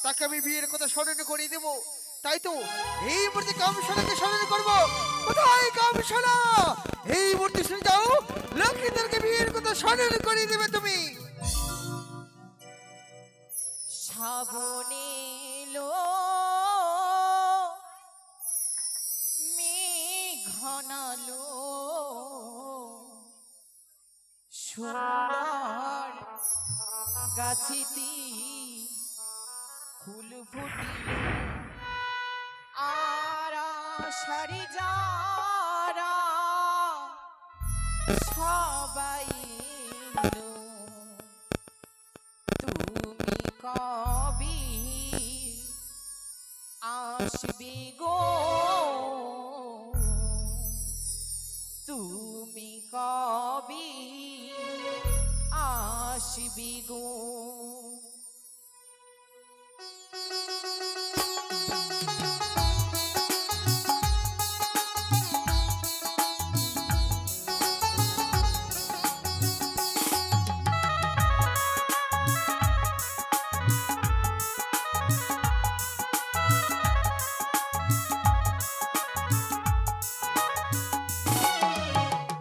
তাকে আমি বিয়ের কথা স্মরণ করিয়ে দেবো। তাই তো এই মুহূর্তে কামশালাকে স্মরণ করবো। কোথায় কামশালা? এই মুহূর্তে শুনে যাও, লক্ষ্মীদেরকে বিয়ের কথা স্মরণ করিয়ে দেবে তুমি। শ্রাবণে এলো মেঘ ঘনালো সুন্দর গাছেতে ফুল ফুটিল আর আষাঢ়ি যারা সবাই এলো। তুমি কবি আসবে গো, তুমি কবি আসবে গো।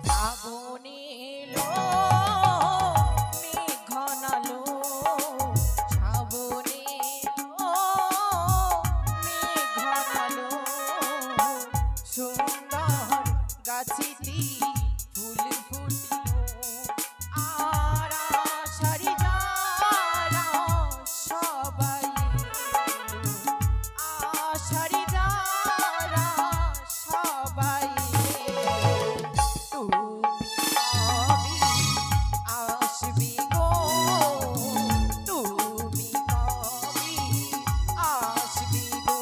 শ্রাবণে এলো মেঘ ঘনালো, শ্রাবণে এলো মেঘ ঘনালো সুন্দর গাছেতে ফুল ফুটিল আর আষাঢ়ি যারা সবাই এলো, আষাঢ়ি যারা সবাই এলো। তুমি কবি আসবি গো, তুমি কবি আসবি গো।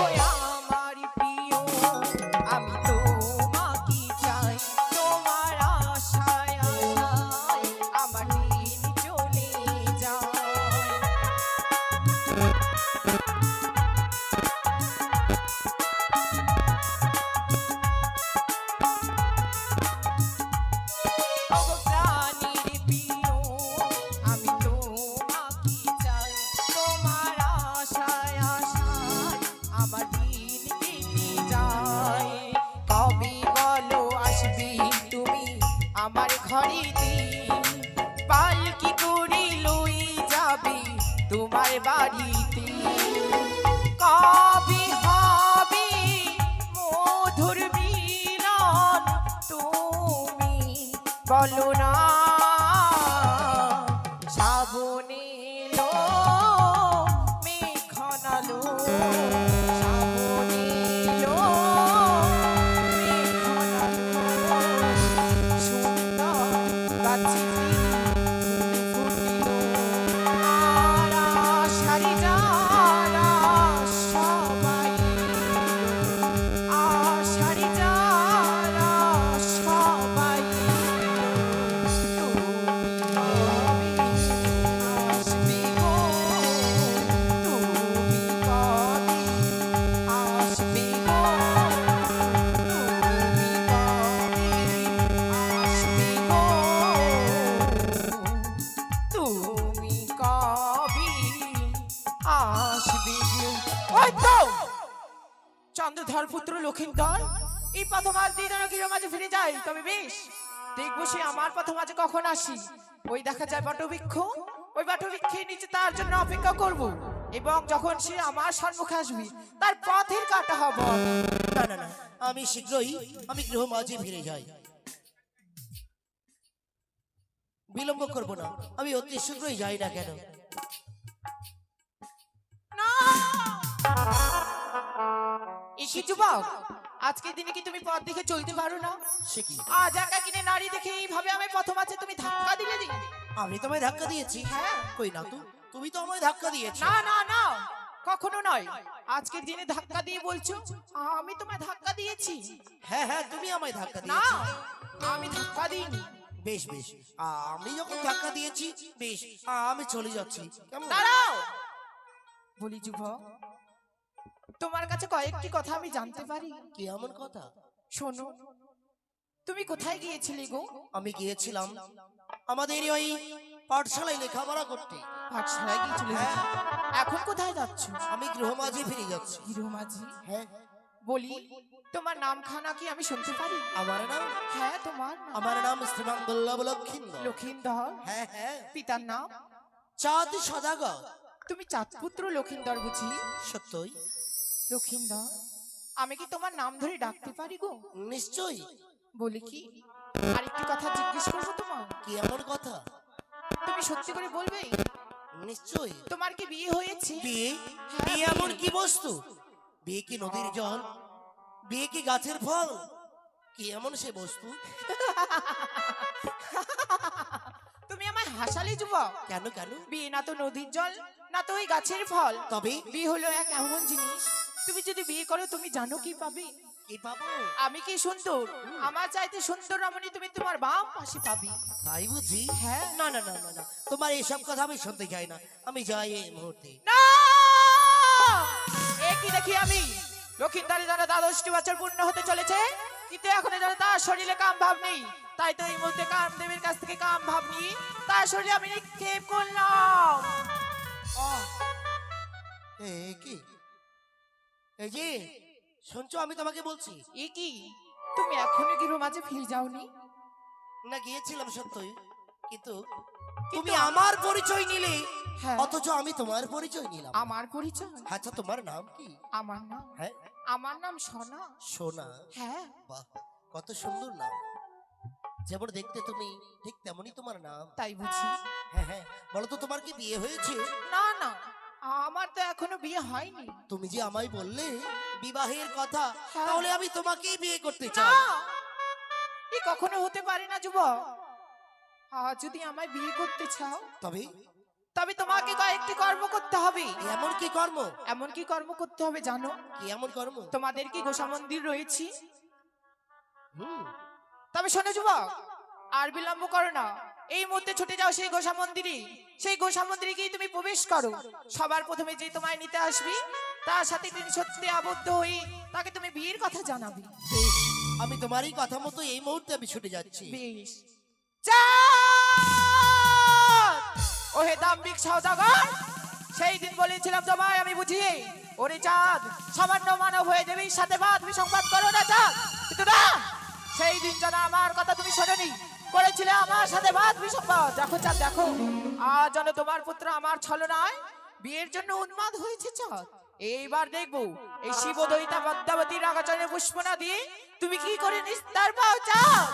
ওই আমার প্রিয় আমি তোমাকে চাই, তোমার আশায় আশায় আমার দিন চলে যায়। ওগো প্রাণীর প্রিয় আমি তোমাকে চাই, তোমার আশায় আশায় আমার দিন কেটে যায়। কবে বলো আসবে তুমি আমার ঘরেতে, পালকি করে লই যাবে তোমার বাড়িতে। কবে হবে মধুর মিলন তুমি বলো না। শ্রাবণে এলো মেঘ ঘনালো, শ্রাবণে এলো মেঘ ঘনালো সুন্দর গাছেতে ফুল ফুটিল আর আষাঢ়ি যারা সবাই এলো, আষাঢ়ি যারা সবাই এলো। তুমি আসবে গো, তুমি কবি আসবে গো, তুমি কবি আসবে গো, তুমি কবি আসবে গো। ওই তো চন্দ্রধর পুত্র লক্ষিন্দর এই প্রথমাজ দিয়ে যেন গৃহ মাঝে ফিরে যায়, তবে বেশ দেখবো সে আমার প্রথমাজে কখন আসি। ওই দেখা যায় বটবৃক্ষ, ওই বটবৃক্ষের নিচে তার জন্য অপেক্ষা করব, এবং যখন সে আমার সম্মুখে আসবে তার পথের কাটা হব। না না না, আমি শীঘ্রই আমি গৃহ মাঝে ফিরে যাই, বিলম্ব করব না। আমি অতি শীঘ্রই যাই না কেন। না কি যুবক, আজকের দিনে কি তুমি পথ দেখে চলতে পারো না? সে কি? আজ একা কিনে নারী দেখে এইভাবে আমি প্রথম আছে তুমি ধাক্কা দিলে দি। আমি তোমায় ধাক্কা দিয়েছি? হ্যাঁ। কই না তো, তুমি তো আমায় ধাক্কা দিয়েছো। না না না, কখনো নয়। আজকের দিনে ধাক্কা দিয়ে বলছো আমি তোমায় ধাক্কা দিয়েছি? হ্যাঁ হ্যাঁ, তুমি আমায় ধাক্কা না, দিয়েছো। আমি ধাক্কা দিইনি। বেশ বেশ, আমি যখন ধাক্কা দিয়েছি, বেশ, আমি চলে যাচ্ছি, কেমন? দাঁড়াও, বলি যুবক, তোমার কাছে কয়েকটি কথা আমি জানতে পারি? কি এমন কথা? শোনো, তুমি কোথায় গিয়েছিলে গো? আমি গিয়েছিলাম আমাদের ওই পাঠশালায় লেখাপড়া করতে। পাঠশালায় গিয়েছিলে? হ্যাঁ। এখন কোথায় যাচ্ছ? আমি গৃহমাঝে ফিরে যাচ্ছি। হিরোমাঝি? হ্যাঁ। বলি, তোমার নাম খানা কি আমি শুনতে পারি? আমার নাম? হ্যাঁ, তোমার নাম? আমার নাম শ্রীমঙ্গল্লভ লক্ষিন্দর। লক্ষিন্দর? হ্যাঁ হ্যাঁ। পিতার নাম? চাঁদ সদাগর। তুমি চাঁদপুত্র লক্ষিন্দর বুঝি? সত্যই? লক্ষিন্দর, আমি কি তোমার নাম ধরে ডাকতে পারি গো? নিশ্চয়ই। বলি কি, আরেকটি কথা জিজ্ঞেস করবো তোমার? কি এমন কথা? তুমি সত্যি করে বলবে? নিশ্চয়ই। তোমার কি বিয়ে হয়েছে? বিয়ে? হ্যাঁ, বিয়ে বিয়ে। এমন কি বস্তু? বিয়ে কি নদীর জল? বিয়ে কি গাছের ফল? কি এমন সে বস্তু? তুমি আমায় হাসালে যুবক। কেন কেন? বিয়ে না তো নদীর জল, না তো ওই গাছের ফল। তবে বিয়ে হলো এক এমন জিনিস, তুমি যদি বিয়ে করো তুমি জানো কি পাবে? কি পাবো? আমি কি সুন্দর? আমার চাইতে সুন্দর রমণী তুমি তোমার বাম পাশে পাবে। তাই বুঝি? হ্যাঁ। না না না না না, তোমার এইসব কথা আমি শুনতে চাই না। আমি যাই এই মুহূর্তে। না, এ কি দেখি আমি, লক্ষিন্দারি যেন 10টি বছর পূর্ণ হতে চলেছে, কিন্তু এখনো যেন তার শরীরে কাম ভাব নেই। তাই তো এই মুহূর্তে কামদেবের কাছ থেকে কাম ভাব নিয়ে তার শরীরে আমি নিক্ষেপ করলাম। এ কি? এই যে শুনছো, আমি তোমাকে বলছি। এ কি, তুমি এখনো কি রোমাজে ফিরে যাওনি? না, গিয়েছিলাম সত্যই, কিন্তু তুমি কিন্তু আমার পরিচয় নিলে, হ্যাঁ। অথচ আমি তোমার পরিচয় নিলাম। আমার পরিচয়? আচ্ছা, তোমার নাম কি? আমার নাম? হ্যাঁ। আমার নাম সোনা। সোনা? হ্যাঁ। বাহ, কত সুন্দর নাম। যেমন দেখতে তুমি, ঠিক তেমনই তোমার নাম। তাই বুঝি? হ্যাঁ হ্যাঁ। বলো তো, তোমার কি বিয়ে হয়েছে? না না, আমার তো এখনো বিয়ে হয়নি। তুমি যে আমায় বললে বিবাহের কথা, হ্যাঁ। তাহলে আমি তোমাকেই বিয়ে করতে না, চাই। এ কখনো হতে পারে না যুবক। যদি আমায় বিয়ে করতে চাও, তবে তবে তোমাকে কয়েকটি কর্ম করতে হবে। এমন কি কর্ম? এমন কি কর্ম করতে হবে জানো? কি এমন কর্ম? তোমাদের কি গোসা মন্দির রয়েছে? হুম। তবে শোনো যুবক, আর বিলম্ব করো না, এই মুহূর্তে ছুটে যাও সেই গোসা মন্দিরে। সেই গোসা মন্দিরে গিয়ে তুমি প্রবেশ করো। সবার প্রথমে যে তোমায় নিতে আসবে, তার সাথে তিনি সত্যি আবদ্ধ হয়ে তাকে তুমি বিয়ের কথা জানাবে। বেশ, আমি তোমারই কথা মতো এই মুহূর্তে আমি ছুটে যাচ্ছি। বেশ। চাঁদ! ওহে দাম্ভিক সওদাগর, সেই দিন বলেছিলাম তোমায় আমি বুঝিয়ে, ওরে চাঁদ, সামান্য মানব হয়ে দেবীর সাথে তুমি সংবাদ করো না চাঁদ। কিন্তু না, সেই দিন যেন আমার কথা তুমি শোনোনি, করেছিলে আমার সাথে সংবাদ। দেখো চাঁদ, দেখো, আজ যেন তোমার পুত্র আমার ছলনায় বিয়ের জন্য উন্মাদ হয়েছে চাঁদ। এইবার দেখবো এই শিবদয়িতা পদ্মাবতীর আগাচরণে পুষ্পনা দিয়ে তুমি কি করে নিস্তার পাও চাঁদ।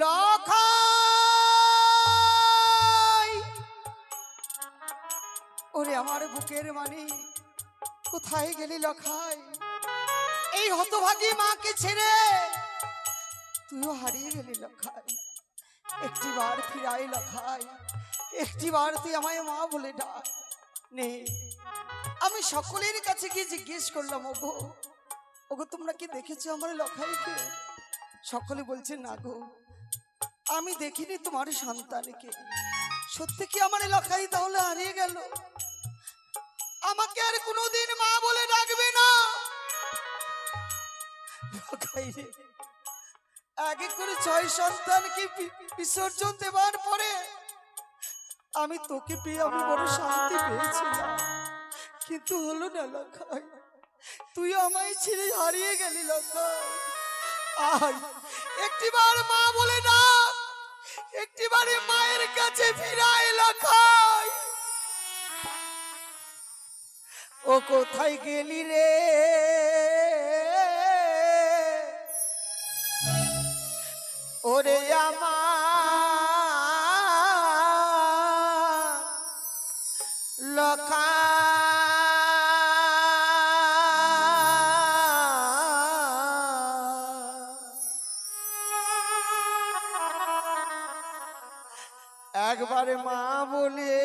লখাই, ওরে আমার বুকের মানি, কোথায় গেলি লখাই? এই হতভাগী মাকে ছেড়ে তুইও হারিয়ে গেলি লখাই। একটিবার ফিরাই লখাই, একটিবার তুই আমায় মা বলে ডাক। নে, আমি সকলের কাছে গিয়ে জিজ্ঞেস করলাম, ওগো ওগো তোমরা কি দেখেছো আমার লখাইকে? সকলে বলছে না গো, আমি দেখিনি তোমার সন্তানকে। সত্যি কি আমার লখাই তাহলে হারিয়ে গেল? আমাকে আর কোনোদিন মা বলে ডাকবে না? লখাই রে, আগে করে 6 সন্তানকে বিসর্জন দেওয়ার পরে আমি তোকে পেয়ে আমি বড় শান্তি পেয়েছিলাম, কিন্তু হলো না লখাই। তুই আমায় ছেড়ে হারিয়ে গেলি লখাই। আর একটিবার মা বলে ডাক, একটিবারে মায়ের কাছে ফিরাই লখাই। ও কোথায় গেলি রে ওরে আমার লখাই? একবারে মা বলে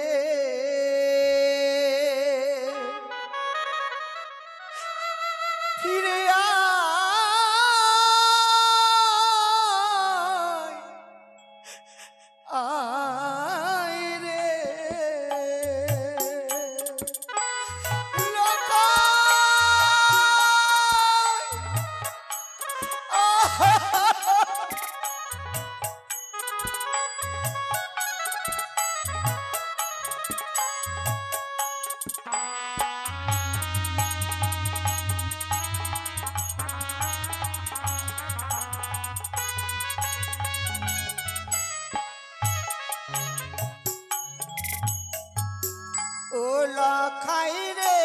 লখাই রে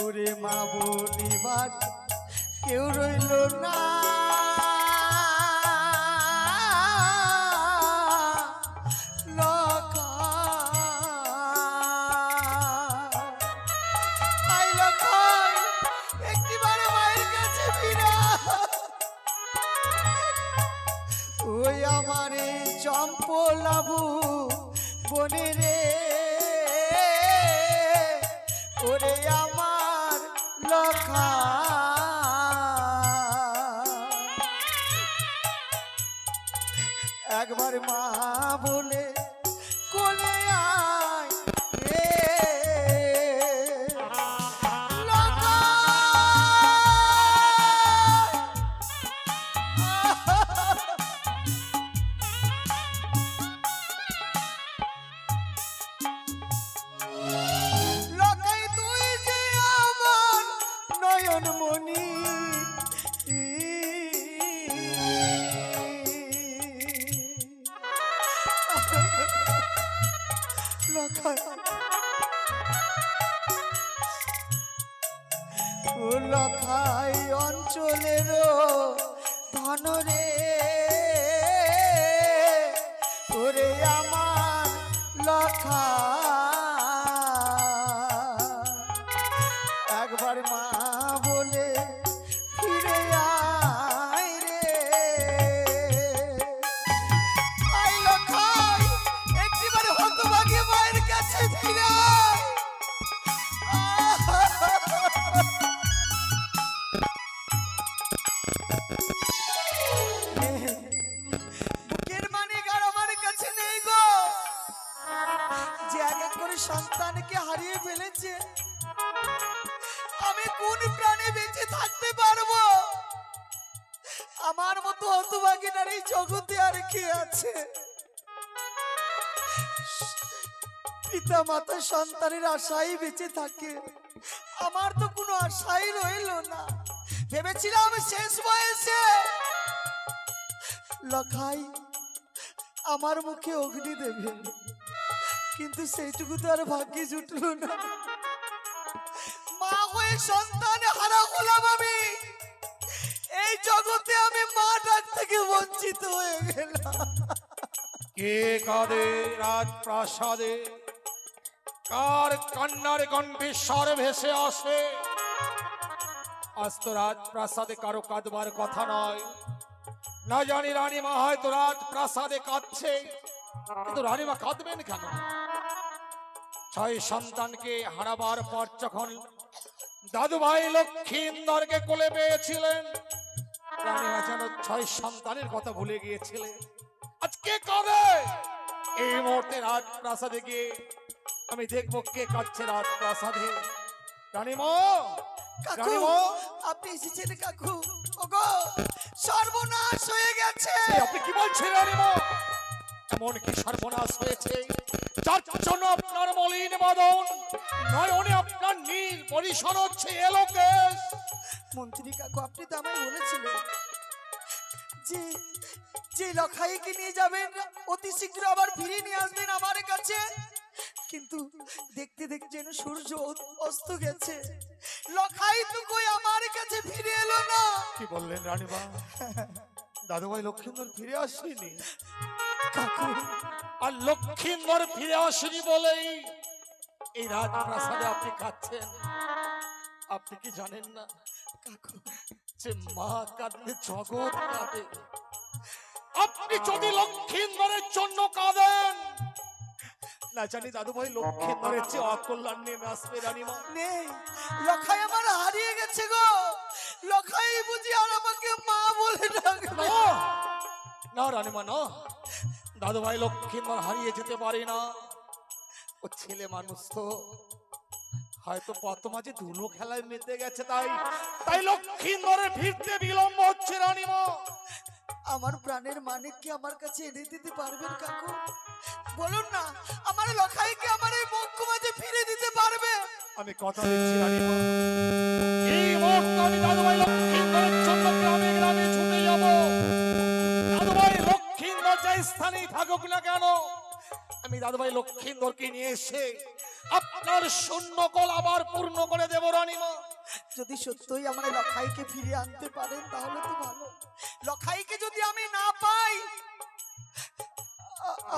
ওরে মা বলিবার কেউ রইল না, ওই আমারে চম্পলাবু বনে রে, ওরে আমার লখা একবার মা বলে কোলে আয় রে লখা। লখাই তুই যে আমার নয়ন মণি, লখাই ও লখাই অঞ্চলের ধন রে, ওরে আমার লখা একবার মা বলে ফিরে আয় রে। আই লখাই একটিবার হতভাগী মায়ের কাছে ফিরে আয়। বুকের মানিক আর আমার কাছে নেই গো, যে এক এক করে সন্তানকে হারিয়ে ফেলেছে, আমি কোন প্রাণে বেঁচে থাকতে পারবো? আমার মতো হতভাগী নারী জগতে আর কে আছে? পিতা মাতা সন্তানের আশাই বেঁচে থাকে, আমার তো কোনো আশাই রইল না। ভেবেছিলাম শেষ বয়সে লখাই আমার মুখে অগ্নি দেবে, কিন্তু সেইটুকু তো আর ভাগ্যে জুটলো না। মা হয়ে সন্তান হারা হলাম আমি, এই জগতে আমি মা ডাক থেকে বঞ্চিত হয়ে গেলাম। কে কাঁদে রাজপ্রাসাদে, কার কান্নার কণ্ঠস্বর ভেসে আসে? আজ তো রাজপ্রাসাদে কারো কাঁদবার কথা নয়। না জানি রানীমা হয়তো রাজপ্রাসাদে কাঁদছে, কিন্তু রানীমা কাঁদবেন কেন? 6 সন্তানকে হারাবার পর যখন দাদুভাই লক্ষ্মীন্দরকে কোলে পেয়েছিলেন, রানীমা যেন 6 সন্তানের কথা ভুলে গিয়েছিলেন। আজকে কবে এই মুহূর্তে রাজপ্রাসাদে গিয়ে আমি দেখবো কে কাঁদছে রাজপ্রাসাদে। রানীমা, কাকু রানীমা, আপনি এসেছেন কাকু। ওগো সর্বনাশ হয়ে গেছে। আপনি কি বলছেন রানীমা? এমন কি সর্বনাশ হয়েছে যার জন্য আপনার মলিন বদন, নয়নে আপনার নীল পরিসর হচ্ছে এলোকেশ? মন্ত্রী কাকু আপনি তো আমায় বলেছিলেন যে যে লখাইকে নিয়ে যাবেন অতি শীঘ্র আবার ফিরে নিয়ে আসবেন আমার কাছে, কিন্তু দেখতে দেখতে যেন সূর্য অস্ত গেছে, লখাই তো কই আমার কাছে ফিরে এলো না। কি বললেন রানীমা? দাদুভাই লক্ষ্মীন্দর ফিরে আসেনি? কাকু আর লক্ষ্মীন্দর ফিরে আসেনি বলেই এই রাজপ্রাসাদে আপনি কাঁদছেন। আপনি কি জানেন না কাকু যে মা কাঁদলে জগৎ কাঁদে? আপনি যদি লক্ষ্মীন্দরের জন্য কাঁদেন, না জানি দাদুভাই লক্ষ্মীন্দরের চেয়ে অকল্যাণ নেমে আসবে রানীমা। নেই, লখাই আমার হারিয়ে গেছে গো। লখাই বুঝি আর আমাকে মা বলে ডাকবে? না না রানীমা, না, দাদুভাই লক্ষ্মীন্দর হারিয়ে যেতে পারে না। ও ছেলে মানুষ তো, হয়তো কত মাঝে ধুলো খেলায় মেতে গেছে, তাই তাই লক্ষ্মীন্দরে ফিরতে বিলম্ব হচ্ছে রানীমা। আমার প্রাণের মানিককে আমার কাছে এনে দিতে পারবেন কাকু? বলুন না, আমার লখাইকে আমার এই মুখ্য মাঝে ফিরে দিতে পারবে? আমি কথা দিচ্ছি রানীমা, এই মুহূর্তে আমি দাদুভাই লক্ষ্মীন্দরের জন্য গ্রামে গ্রামে ছুটে যাব। দাদুভাই লক্ষ্মীন্দর যে স্থানেই থাকুক না কেন, আমি দাদুভাই লক্ষ্মীন্দরকে নিয়ে এসে আপনার শূন্য কল আবার পূর্ণ করে দেব রানীমা। যদি সত্যই আমার এই লখাইকে ফিরিয়ে আনতে পারেন তাহলে তো ভালো। লখাইকে যদি আমি না পাই,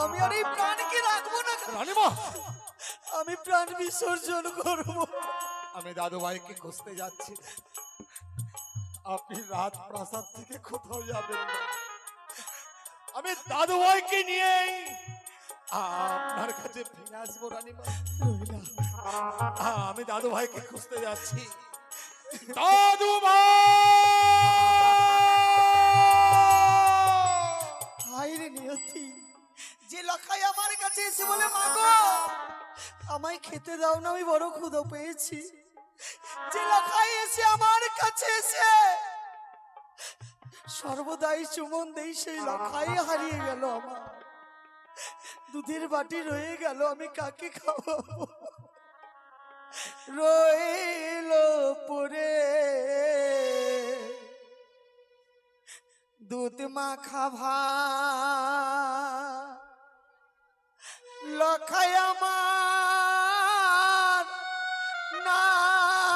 আমি আর এই প্রাণকে রাখবো না। রানীমা, আমি প্রাণ বিসর্জন করব। আমি দাদুভাইকে খুঁজতে যাচ্ছি, আপনি রাত প্রাসাদ থেকে কোথাও যাবেন না। আমি দাদুভাইকে নিয়েই আপনার কাছে ফিরে আসবো রানীমা। আমি দাদুভাইকে খুঁজতে যাচ্ছি। দাদুভাই! হায় রে নিয়তি, যে লখাই আমার কাছে এসে বলে মাগো আমায় খেতে দাও না, আমি বড় ক্ষুধা পেয়েছি। যে লখাই এসে আমার কাছে এসে সর্বদাই চুমন দেই, সেই লখাই হারিয়ে গেল। আমার দুধের বাটি রয়ে গেল, আমি কাকে খাওয়াবো? রইল পরে দুধ মাখা ভাত, লখাই আমার নাই।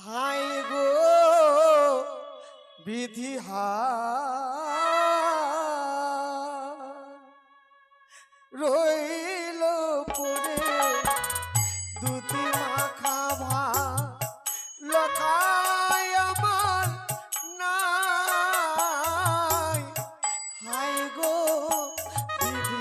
হাই গো বিধি রইল পরে দুধ মাখা ভাত, লখাই আমার নাই। হাই গো বিধি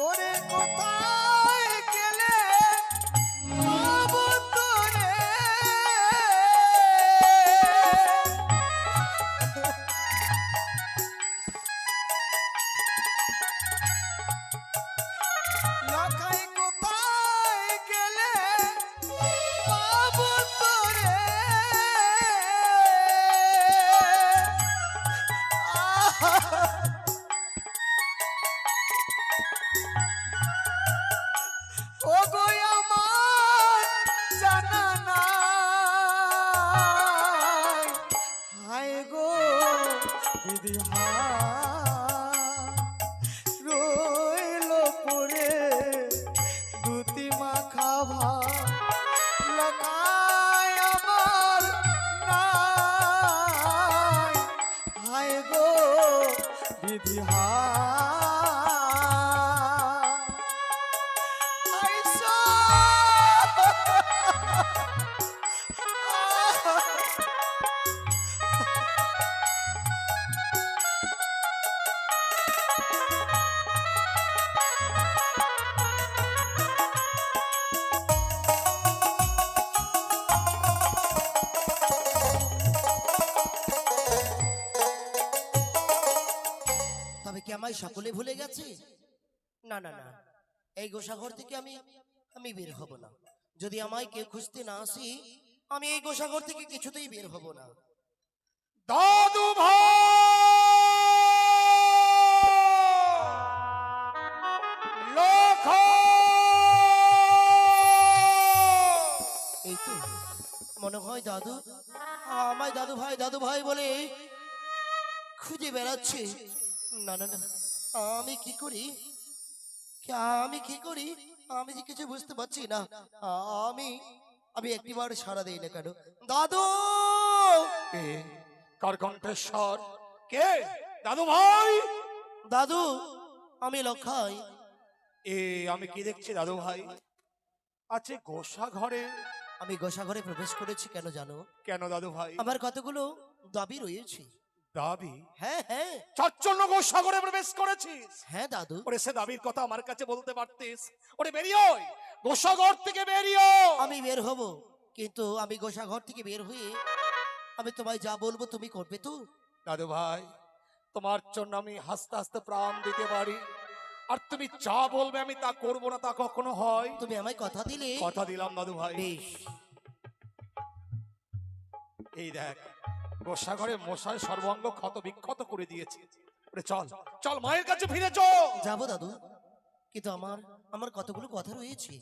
ওরে কোথায় গেলে পাবো তোরে? লখাই কোথায় গেলে পাবো তোরে? ও গো আমার জানা নাই। হায় গো দিদি রইল পরে দুতি মাখা ভাত, লখাই আমার নাই। হায় গো দিদি তবে কি আমায় সকলে ভুলে গেছে? না না না, এই গোসাঘর থেকে আমি বের হব না। যদি আমায় কেউ খুঁজতে না আসি, আমি এই গোসাঘর থেকে কিছুতেই বের হব না। দাদুভাই! এই তো মনে হয় দাদু আমায় দাদু ভাই বলে খুঁজে বেড়াচ্ছে। না না না, আমি কি করি আমি যে কিছু বুঝতে পারছি না। আমি একটিবার সাড়া দেই না কেন? দাদু! কে? কার কণ্ঠস্বর? কে? দাদুভাই! দাদু, আমি লখাই। আমি কি দেখছি দাদুভাই? আছে গোসা ঘরে। আমি গোসাঘরে প্রবেশ করেছি কেন জানো? কেন দাদুভাই? আমার কতগুলো দাবি রয়েছে। দাবি? হ্যাঁ হ্যাঁ চার জন্য গোসাগরে প্রবেশ করেছিস? হ্যাঁ দাদু। ওরে সে দাবির কথা আমার কাছে বলতে পারতিস। ওরে বেরিয়ে আয়, গোসাঘর থেকে বেরিও। আমি বের হব, কিন্তু আমি গোসা ঘর থেকে বের হয়ে আমি তোমায় যা বলবো তুমি করবে তো? দাদু ভাই, তোমার জন্য আমি হাসতে হাসতে প্রাণ দিতে পারি, আর তুমি যা বলবে আমি তা করব না, তা কখনো হয়? তুমি আমায় কথা দিলে। কথা দিলাম দাদু ভাই। বেশ, এই দেখ, গোসাঘরে মশাই সর্বাঙ্গ ক্ষত বিক্ষত করে দিয়েছে। ওরে চল চল, মায়ের কাছে ফিরে চল। যাবো দাদু, কিন্তু আমার আমার কতগুলো কথা রয়েছে।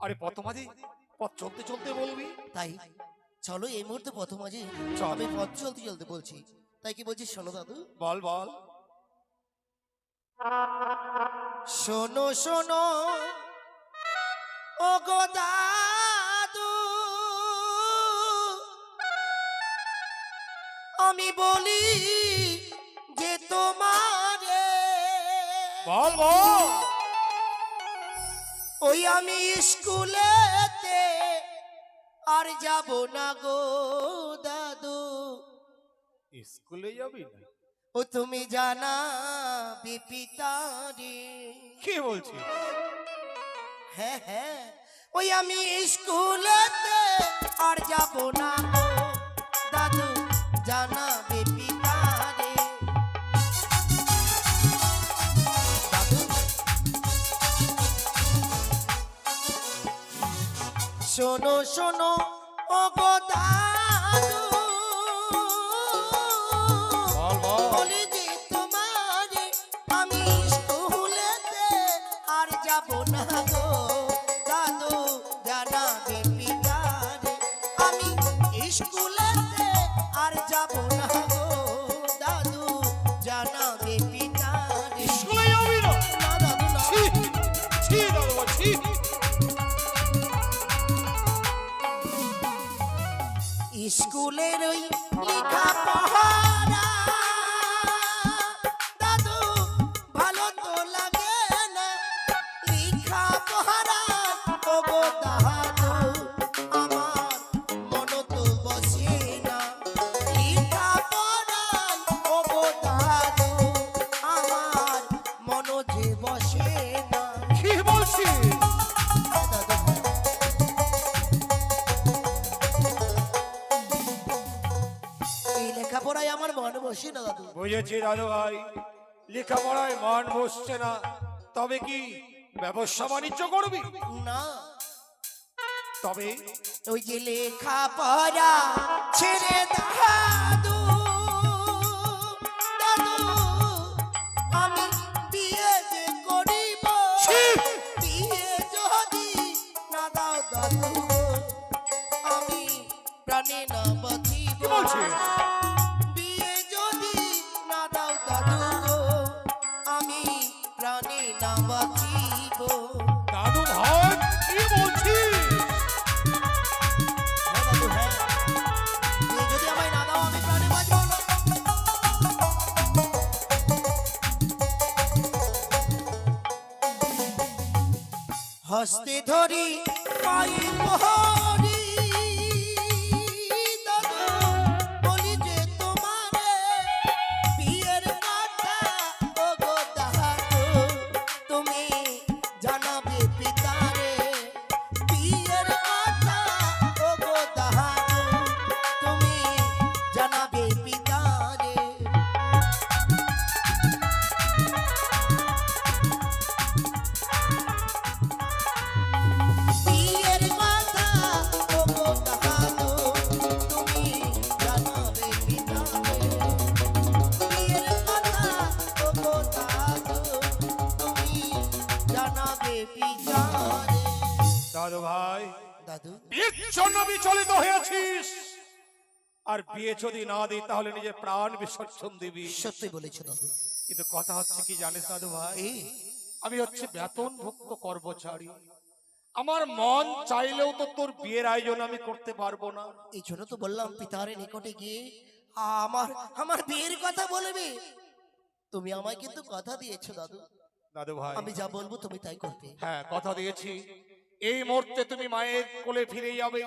আরে পথমাঝি পথ চলতে চলতে বলবি। তাই চলো এই মুহূর্তে প্রথম আজে চল। আমি পথ চলতে চলতে বলছি। তাই কি বলছিস শোনো দাদু। বল বল। শোনো শোনো ও গো দাদু, আমি বলি যে তোমারে, বল বল। ওই আমি স্কুলেতে আর যাব না গো দাদু। স্কুলে যাবি না? ও তুমি জানা পিতারে। কি বলছিস? হ্যাঁ হ্যাঁ, ওই আমি স্কুলেতে আর যাব না গো দাদু, জানাবে পিতারে। দাদু শোনো শোনো ও গো দাদু, বল বল। বলি যে তোমারে আমি স্কুলেতে আর যাব না গো দাদু, জানাবে পিতারে। আমি স্কুলেতে আর যাব না গো দাদু, জানাবে পিতারে। স্কুলে যাবি না? না দাদু না। ছি ছি দাদু ভাই, ছি। স্কুলের ওই লেখা পড়া দাদু ভালো তো লাগে না, লেখা পড়া ও গো দাদু আমার মন তো বসে না, লেখা পড়া ও গো দাদু আমার মন যে বসে না। কি বলছিস? দাদু এই লেখাপড়ায় আমার মন বসে না দাদু। বুঝেছি দাদু ভাই, লেখাপড়ায় মন বসছে না, তবে কি ব্যবসা বাণিজ্য করবি? না, তবে ওই যে লেখাপড়া ছেড়ে দাদু, দাদু আমি বিয়ে যে করিব, ছি! বিয়ে যদি না দাও দাদু আমি প্রাণে না বাঁচিব। কি বলছিস? বিয়ে যদি না দাও দাদু আমি প্রাণে না বাঁচিব। দাদু ভাই কি বলছিস? হ্যাঁ দাদু হ্যাঁ, বিয়ে যদি আমায় না দাও আমি প্রাণে বাঁচব না। হস্তে ধরি পায়ে মোহরি দাদু, বলি যে তোমারে বিয়ের কথা ও গো দাদু তুমি জানাবে পিতারে, বিয়ের কথা ও গো দাদু তুমি জানাবে পিতারে। বিয়ের কথা ও গো দাদু তুমি জানাবে পিতারে, বিয়ের কথা ও গো দাদু তুমি জানাবে পিতারে। দাদু ভাই, দাদু বিয়ের জন্য বিচলিত হয়েছিস, আর বিয়ে যদি না দিই তাহলে নিজের প্রাণ বিসর্জন দিবি। সত্যি বলেছো দাদু। কিন্তু কথা হচ্ছে কি জানিস দাদু ভাই, এই আমি হচ্ছে বেতনভুক্ত কর্মচারী, আমার মন চাইলেও তো তোর বিয়ের আয়োজন আমি করতে পারবো না। এই জন্য তো বললাম পিতারে নিকটে গিয়ে আমার আমার বিয়ের কথা বলবে। তুমি আমায় কিন্তু কথা দিয়েছো দাদু, দাদু ভাই, আমি যা বলবো তুমি তাই করবে। হ্যাঁ কথা দিয়েছি, এই মুহূর্তে তুমি মায়ের কোলে ফিরে যাবে।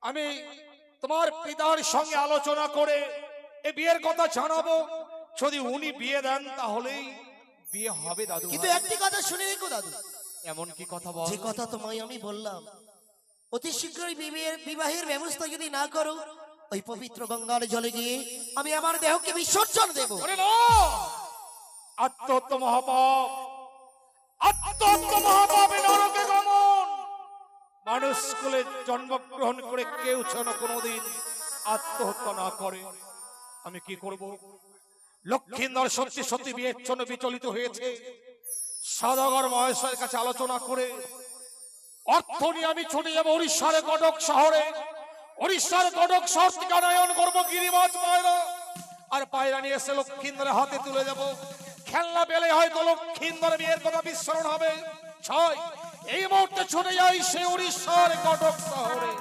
আমি তোমার পিতার সঙ্গে আলোচনা করে এই বিয়ের কথা জানাবো, যদি উনি বিয়ে দেন তাহলেই বিয়ে হবে দাদু কিন্তু ভাই। একটি কথা শুনে রেখো দাদু, এমন কি কথা বল? যে কথা তোমায় আমি বললাম, অতি শীঘ্রই বিবাহের ব্যবস্থা যদি না করো, ওই পবিত্র গঙ্গার জলে গিয়ে আমি আমার দেহকে বিসর্জন দেব। ওরে না! আত্মহত্যা মহাপাপ, আত্মহত্যা মহাপাপ, এ নরকে গমন। মানুষ কুলে জন্মগ্রহণ করে কেউ যেন কোনোদিন আত্মহত্যা না করে। আমি কি করব? লক্ষ্মীন্দর সত্যি সত্যি বিয়ের জন্য বিচলিত হয়েছে। সদাগর মহেশের কাছে আলোচনা করে অর্থ নিয়ে আমি ছুটে যাবো উড়িষ্যার কটক শহরে। উড়িষ্যার কটক শহর থেকে নয়ন করবো গিরিবাজ পায়রা, আর পায়রা নিয়ে এসে লক্ষ্মীন্দরের হাতে তুলে দেবো। খেলনা পেলে হয়তো লক্ষ্মীন্দর বিয়ের কথা বিস্মরণ হবে। ছয়, এই মুহূর্তে ছুটে যাই সে উড়িষ্যার কটক শহরে।